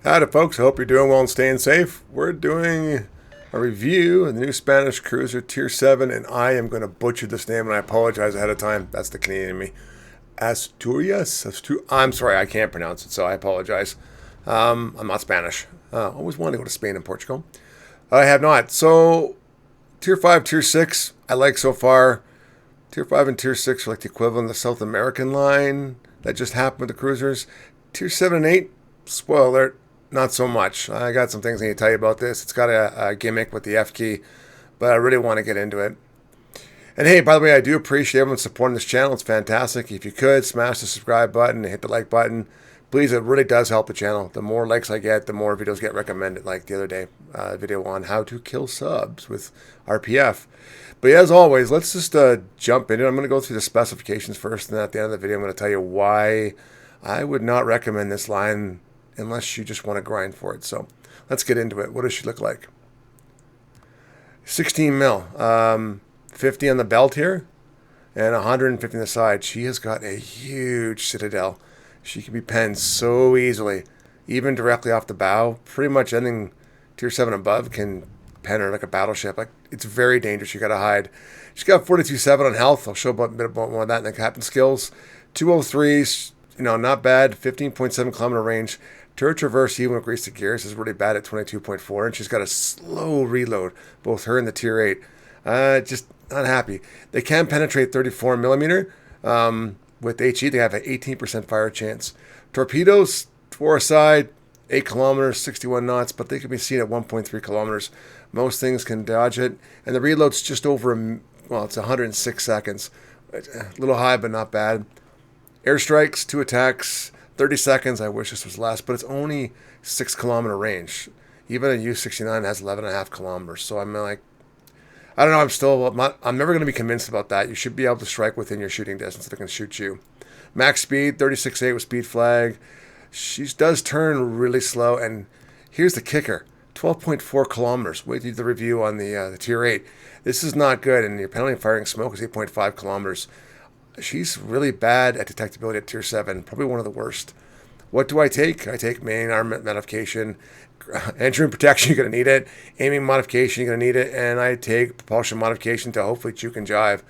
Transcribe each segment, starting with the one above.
Howdy folks, I hope you're doing well and staying safe. We're doing a review of the new Spanish cruiser Tier 7, and I am going to butcher this name, and I apologize ahead of time. That's the Canadian in me. Asturias? I'm sorry, I can't pronounce it, so I apologize. I'm not Spanish. Always wanted to go to Spain and Portugal. I have not. So, Tier 5, Tier 6, I like so far. Tier 5 and Tier 6 are like the equivalent of the South American line that just happened with the cruisers. Tier 7 and 8, spoiler alert, not so much. I got some things I need to tell you about this. It's got a gimmick with the F key, but I really want to get into it. And hey, by the way, I do appreciate everyone supporting this channel. It's fantastic. If you could, smash the subscribe button and hit the like button. Please, it really does help the channel. The more likes I get, the more videos get recommended. Like the other day, video on how to kill subs with RPF. But as always, let's just jump into it. I'm going to go through the specifications first, and then at the end of the video, I'm going to tell you why I would not recommend this line unless you just want to grind for it. So let's get into it. What does she look like? 16 mil, 50 on the belt here, and 150 on the side. She has got a huge citadel. She can be penned so easily, even directly off the bow. Pretty much anything Tier 7 above can pen her like a battleship. Like, it's very dangerous. You got to hide. She's got 42.7 on health. I'll show a bit more of that in the captain skills. 203s, not bad. 15.7 kilometer range. Turret traverse, even with grease to gears, is really bad at 22.4, and she's got a slow reload, both her and the Tier 8. Just not happy. They can penetrate 34 millimeter. With HE, they have an 18% fire chance. Torpedoes, 4 aside, 8 kilometers, 61 knots, but they can be seen at 1.3 kilometers. Most things can dodge it, and the reload's just over, it's 106 seconds. A little high, but not bad. Airstrikes, 2 attacks, 30 seconds. I wish this was less, but it's only 6 kilometer range. Even a U-69 has 11.5 kilometers. So I'm like, I don't know. I'm never going to be convinced about that. You should be able to strike within your shooting distance if it can shoot you. Max speed, 36.8 with speed flag. She does turn really slow, and here's the kicker: 12.4 kilometers. Wait till the review on the Tier 8. This is not good, and your penalty of firing smoke is 8.5 kilometers. She's really bad at detectability at Tier 7, probably one of the worst. What do I take? I take main armament modification. Engine protection, you're going to need it. Aiming modification, you're going to need it. And I take propulsion modification to hopefully juke and jive.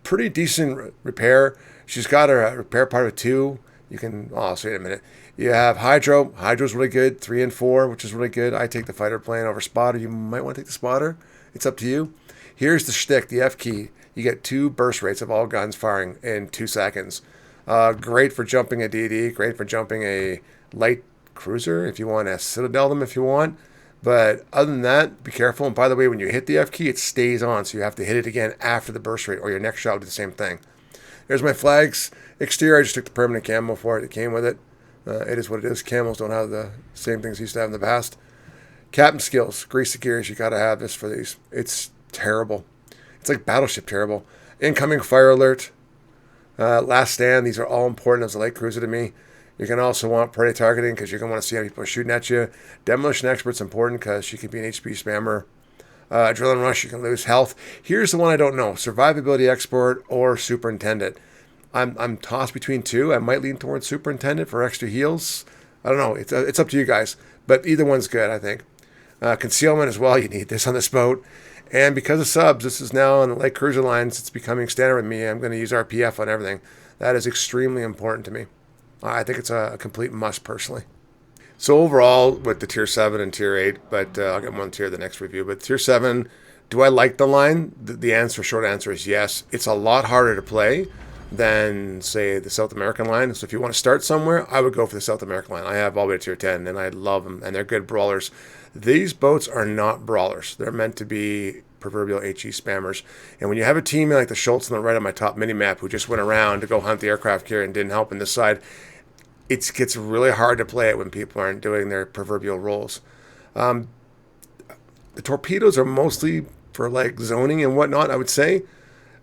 Pretty decent repair. She's got a repair part of 2. You can, I'll say it in a minute. You have Hydro. Hydro's really good. 3 and 4, which is really good. I take the fighter plane over spotter. You might want to take the spotter. It's up to you. Here's the shtick, the F key. You get 2 burst rates of all guns firing in 2 seconds. Great for jumping a DD. Great for jumping a light cruiser if you want to citadel them if you want. But other than that, be careful. And by the way, when you hit the F key, it stays on. So you have to hit it again after the burst rate, or your next shot will do the same thing. There's my flags. Exterior, I just took the permanent camo for it. It came with it. It is what it is. Camos don't have the same things they used to have in the past. Captain skills. Grease the gears. You got to have this for these. It's terrible. It's like Battleship terrible. Incoming fire alert. Last stand. These are all important as a light cruiser to me. You're going to also want prey targeting because you're going to want to see how people are shooting at you. Demolition expert's important because she can be an HP spammer. Adrenaline rush, you can lose health. Here's the one I don't know. Survivability expert or superintendent. I'm tossed between 2. I might lean towards superintendent for extra heals. I don't know. It's up to you guys. But either one's good, I think. Concealment as well. You need this on this boat. And because of subs, this is now on the light cruiser lines. It's becoming standard with me. I'm going to use RPF on everything. That is extremely important to me. I think it's a complete must personally. So overall, with the Tier 7 and Tier 8, but I'll get one tier the next review. But Tier 7, do I like the line? The short answer is yes. It's a lot harder to play than, say, the South American line. So if you want to start somewhere, I would go for the South American line. I have all the way to Tier 10, and I love them, and they're good brawlers. These boats are not brawlers. They're meant to be proverbial HE spammers. And when you have a teammate like the Schultz on the right on my top mini-map who just went around to go hunt the aircraft carrier and didn't help in this side, it gets really hard to play it when people aren't doing their proverbial roles. The torpedoes are mostly for like zoning and whatnot, I would say.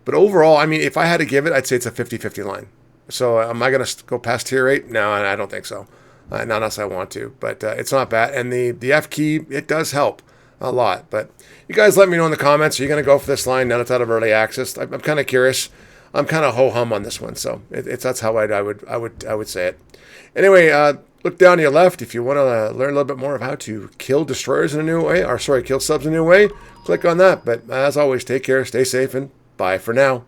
But overall, I mean, if I had to give it, I'd say it's a 50-50 line. So am I going to go past Tier 8? No, I don't think so. Not unless I want to. But it's not bad. And the F key, it does help a lot. But you guys let me know in the comments. Are you going to go for this line now that it's out of early access? I'm kind of curious. I'm kind of ho-hum on this one. So that's how I would say it. Anyway, Look down to your left if you want to learn a little bit more of how to kill destroyers in a new way, or sorry, kill subs in a new way. Click on that. But as always, take care, stay safe, and bye for now.